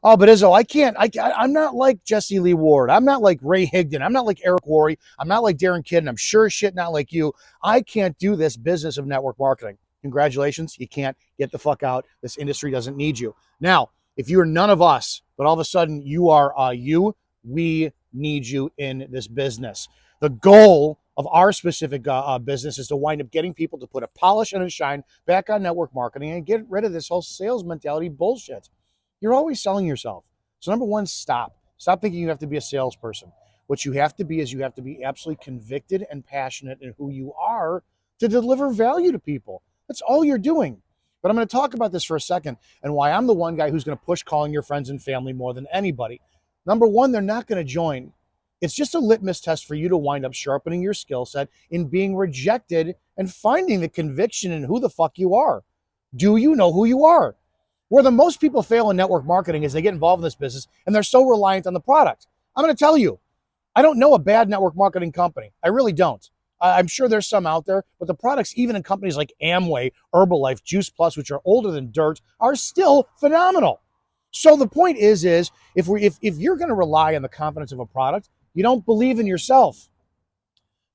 Oh, but Izzo, I'm not like Jesse Lee Ward. I'm not like Ray Higdon. I'm not like Eric Worre. I'm not like Darren Kidd. And I'm sure as shit not like you. I can't do this business of network marketing. Congratulations. You can't. Get the fuck out. This industry doesn't need you. Now, if you're none of us, but all of a sudden you are we need you in this business. The goal of our specific business is to wind up getting people to put a polish and a shine back on network marketing and get rid of this whole sales mentality bullshit. You're always selling yourself. So number one, stop. Stop thinking you have to be a salesperson. What you have to be is you have to be absolutely convicted and passionate in who you are to deliver value to people. That's all you're doing. But I'm going to talk about this for a second and why I'm the one guy who's going to push calling your friends and family more than anybody. Number one, they're not going to join. It's just a litmus test for you to wind up sharpening your skill set in being rejected and finding the conviction in who the fuck you are. Do you know who you are? Where the most people fail in network marketing is they get involved in this business and they're so reliant on the product. I'm going to tell you, I don't know a bad network marketing company. I really don't. I'm sure there's some out there, but the products, even in companies like Amway, Herbalife, Juice Plus, which are older than dirt, are still phenomenal. So the point is if you're going to rely on the confidence of a product, you don't believe in yourself.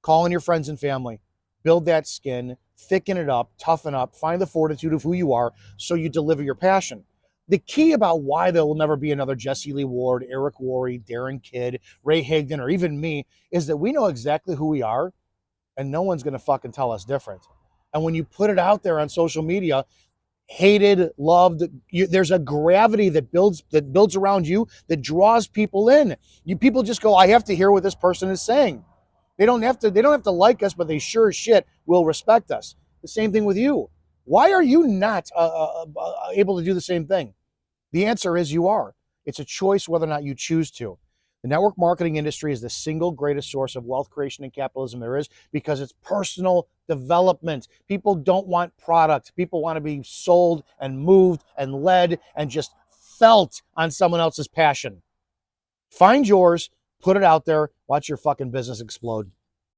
Call in your friends and family, build that skin, thicken it up, toughen up, find the fortitude of who you are so you deliver your passion. The key about why there will never be another Jesse Lee Ward, Eric Worre, Darren Kidd, Ray Higdon, or even me is that we know exactly who we are and no one's going to fucking tell us different. And when you put it out there on social media, hated, loved, there's a gravity that builds around you that draws people in. People just go, I have to hear what this person is saying. They don't have to like us, but they sure as shit will respect us. The same thing with you. Why are you not able to do the same thing? The answer is you are. It's a choice whether or not you choose to. The network marketing industry is the single greatest source of wealth creation and capitalism there is because it's personal development. People don't want product. People want to be sold and moved and led and just felt on someone else's passion. Find yours, put it out there, watch your fucking business explode.